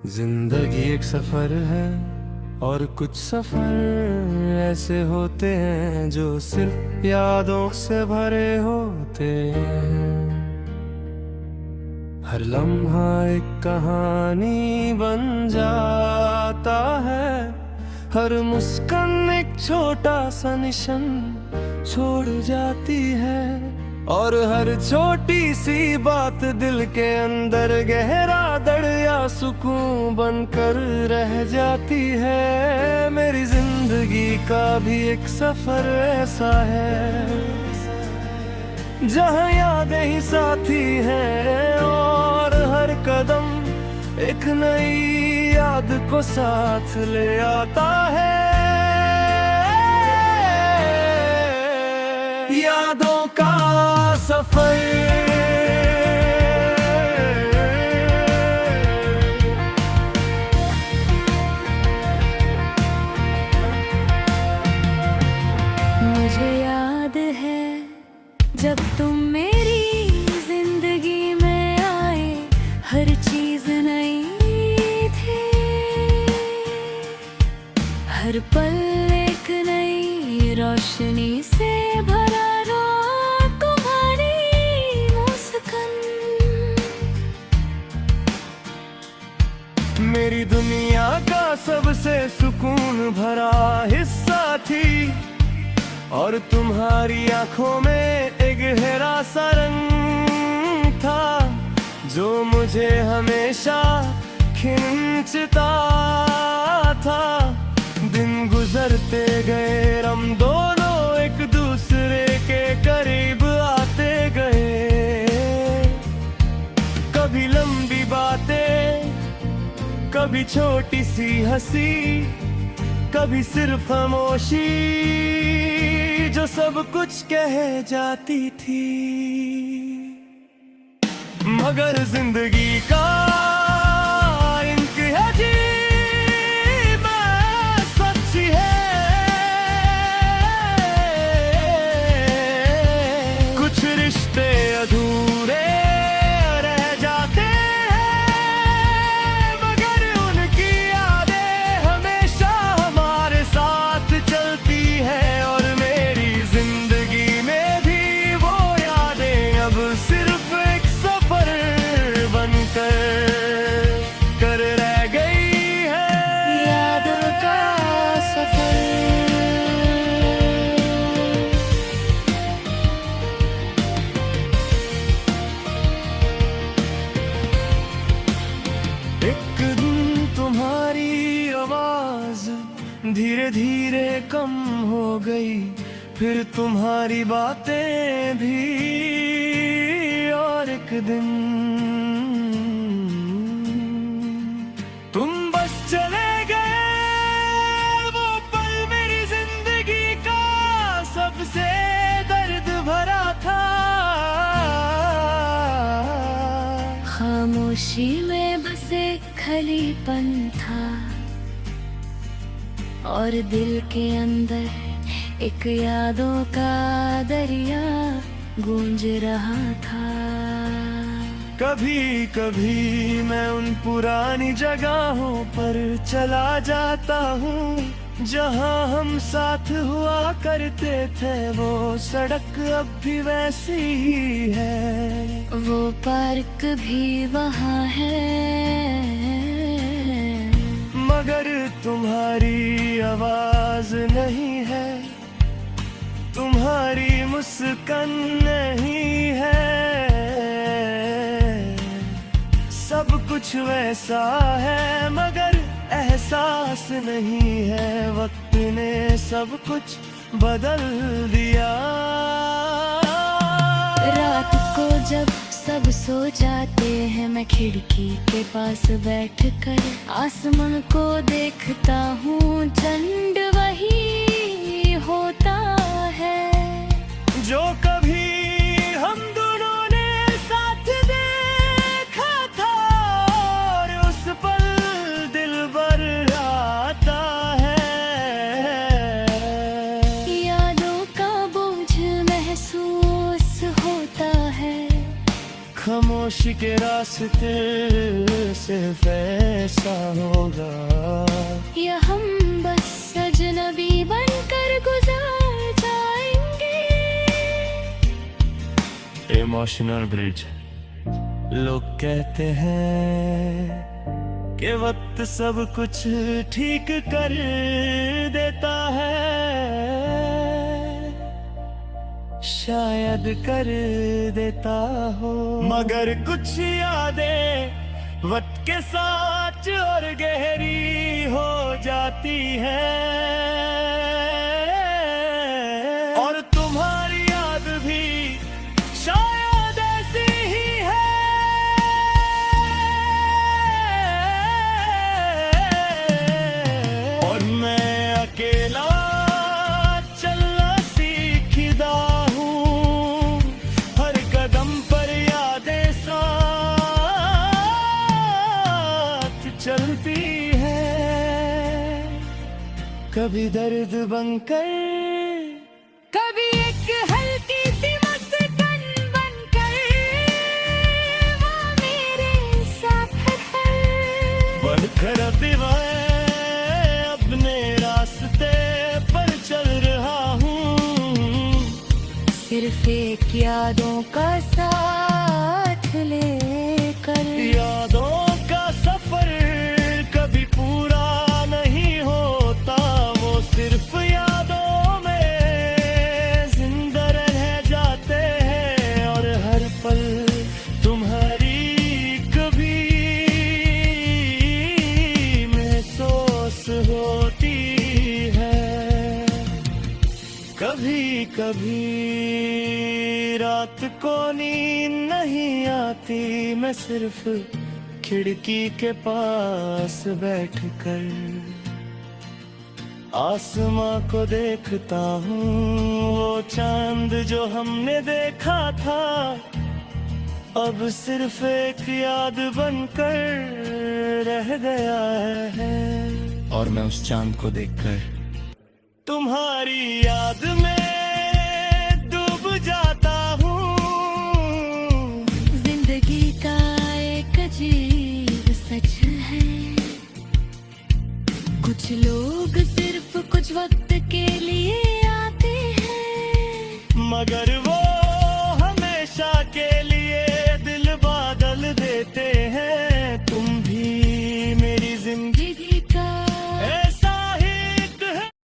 जिंदगी एक सफर है और कुछ सफर ऐसे होते हैं जो सिर्फ यादों से भरे होते हैं। हर लम्हा एक कहानी बन जाता है, हर मुस्कान एक छोटा सा निशान छोड़ जाती है, और हर छोटी सी बात दिल के अंदर गहरा दरिया सुकून बनकर रह जाती है। मेरी जिंदगी का भी एक सफर ऐसा है जहाँ यादें ही साथी हैं, और हर कदम एक नई याद को साथ ले आता है। यादों का सफर मुझे याद है जब तुम मेरी जिंदगी में आए, हर चीज नई थी, हर पल एक नई रोशनी से भरा तुम्हारी मुस्कान मेरी दुनिया का सबसे सुकून भरा हिस्सा थी, और तुम्हारी आंखों में एक गहरा सा रंग था जो मुझे हमेशा खींचता था। दिन गुजरते गए, हम दोनों एक दूसरे के करीब आते गए, कभी लंबी बातें, कभी छोटी सी हंसी, कभी सिर्फ खामोशी जो सब कुछ कह जाती थी। मगर जिंदगी का कर रह गई है यादों का सफर। एक दिन तुम्हारी आवाज धीरे धीरे कम हो गई, फिर तुम्हारी बातें भी, और एक दिन तुम बस चले गए। वो पल मेरी जिंदगी का सबसे दर्द भरा था। खामोशी में बस एक खलीपन था, और दिल के अंदर एक यादों का दरिया गूंज रहा था। कभी कभी मैं उन पुरानी जगहों पर चला जाता हूँ जहाँ हम साथ हुआ करते थे। वो सड़क अब भी वैसी ही है, वो पार्क भी वहाँ है, मगर तुम्हारी आवाज नहीं है, तुम्हारी मुस्कान नहीं है। सब कुछ वैसा है मगर एहसास नहीं है, वक्त ने सब कुछ बदल दिया। रात को जब सब सो जाते हैं, मैं खिड़की के पास बैठकर आसमान को देखता हूँ। चंद वही होता है जो कभी हम दोनों ने साथ देखा था, और उस पल दिल भर आता है। यादों का बोझ महसूस होता है, खामोशी के रास्ते सिर्फ ऐसा होगा, या हम बस अजनबी बनकर गुजार जाएंगे। Emotional bridge. लोग कहते हैं कि वक्त सब कुछ ठीक कर देता है, शायद कर देता हो, मगर कुछ यादें वक्त के साथ और गहरी हो जाती है। और तुम्हारी याद भी शायद ऐसी ही है। और मैं अकेला चलना सीखदा हूँ, हर कदम पर यादें साथ चलती है, कभी दर्द बनकर, कभी एक हल्की सी मुस्कान बनकर, वो मेरे साथ है। बनकर अभी मैं अपने रास्ते पर चल रहा हूँ, सिर्फ एक यादों का साथ लेकर। यादों का सफर कभी पूरा नहीं होता, वो सिर्फ यादों में जिंदा रह जाते हैं। और हर पल तुम्हारी कभी महसूस होती है। कभी कभी रात को नींद नहीं आती, मैं सिर्फ खिड़की के पास बैठकर आसमां को देखता हूँ। वो चांद जो हमने देखा था, अब सिर्फ एक याद बनकर रह गया है। और मैं उस चांद को देखकर तुम्हारी याद में डूब जाता हूँ। जिंदगी का एक अजीब सच है, कुछ लोग सिर्फ कुछ वक्त के लिए आते हैं, मगर